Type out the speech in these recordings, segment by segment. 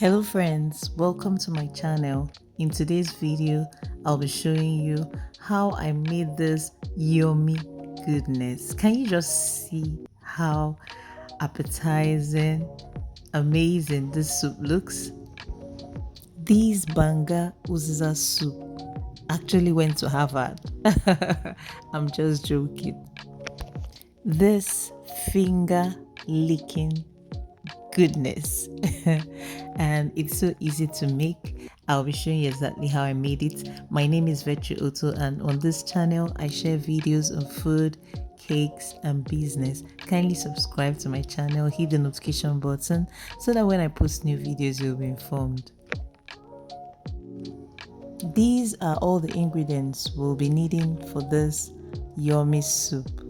Hello friends, welcome to my channel. In today's video, I'll be showing you how I made this yummy goodness. Can you just see how appetizing, amazing this soup looks? This Banga Uziza soup actually went to Harvard. I'm just joking. This finger licking goodness and it's so easy to make. I'll be showing you exactly how I made it. My name is Vetri Otto, and on this channel I share videos on food, cakes and business. Kindly subscribe to my channel, hit the notification button so that when I post new videos you'll be informed. These are all the ingredients we'll be needing for this yummy soup.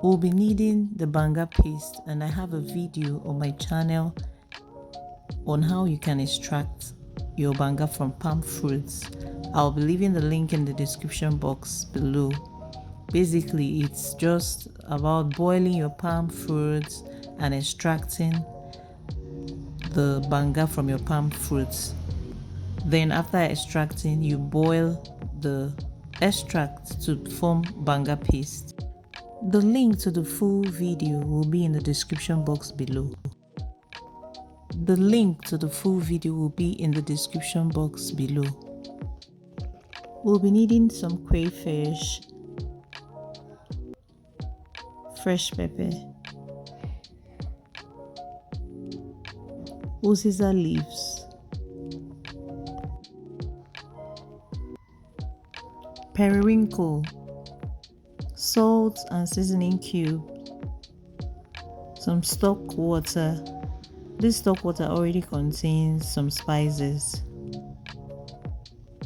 We'll be needing the banga paste, and I have a video on my channel on how you can extract your banga from palm fruits. I'll be leaving the link in the description box below. Basically, it's just about boiling your palm fruits and extracting the banga from your palm fruits. Then after extracting, you boil the extract to form banga paste. The link to the full video will be in the description box below. The link to the full video will be in the description box below. We'll be needing some crayfish, fresh pepper, Uziza leaves, periwinkle, salt and seasoning cube, some stock water. This stock water already contains some spices.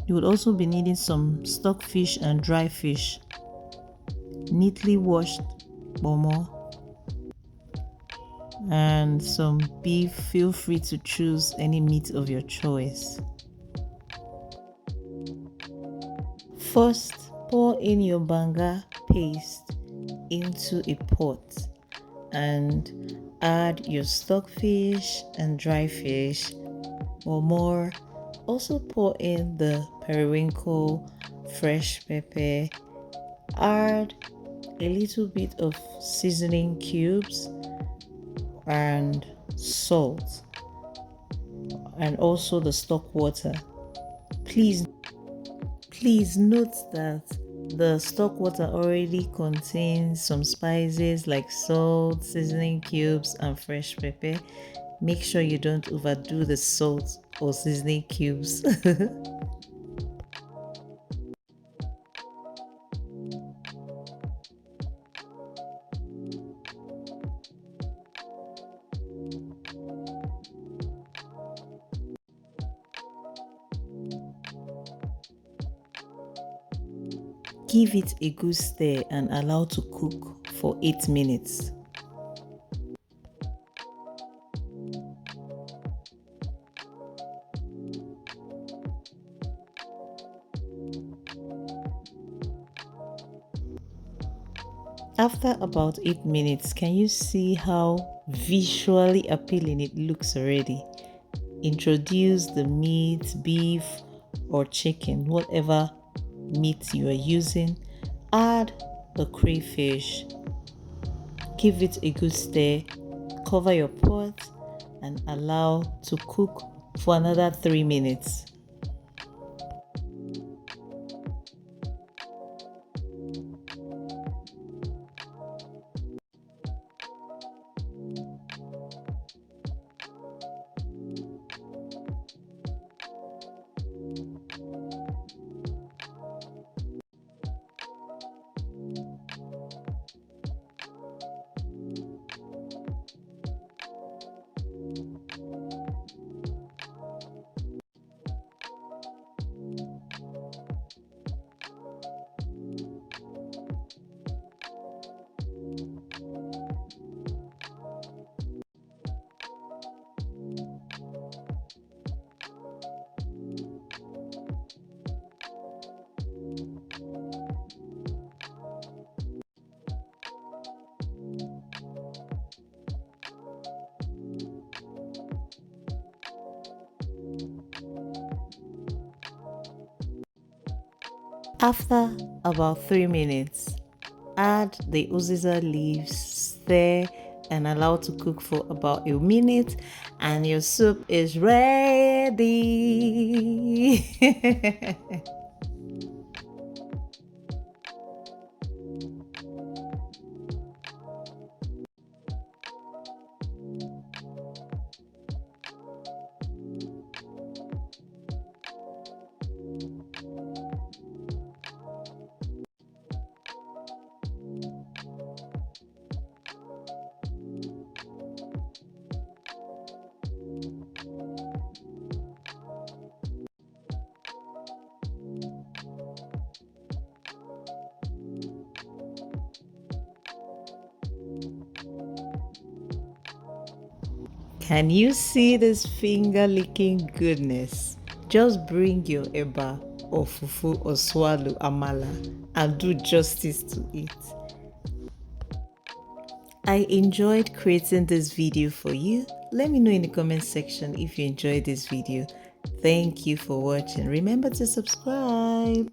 You would also be needing some stock fish and dry fish, neatly washed bomo, and some beef. Feel free to choose any meat of your choice. First, pour in your banga paste into a pot and add your stock fish and dry fish or more. Also pour in the periwinkle, fresh pepper, add a little bit of seasoning cubes and salt, and also the stock water. Please note that the stock water already contains some spices like salt, seasoning cubes and fresh pepper. Make sure you don't overdo the salt or seasoning cubes. Give it a good stir and allow to cook for 8 minutes. After about 8 minutes, can you see how visually appealing it looks already? Introduce the meat, beef or chicken, whatever meat you are using. Add the crayfish. Give it a good stir. Cover your pot and allow to cook for another 3 minutes. After about 3 minutes, add the uziza leaves, stir and allow to cook for about a minute, and your soup is ready. Can you see this finger licking goodness? Just bring your eba or fufu or swallow amala and do justice to it. I enjoyed creating this video for you. Let me know in the comment section if you enjoyed this video. Thank you for watching. Remember to subscribe.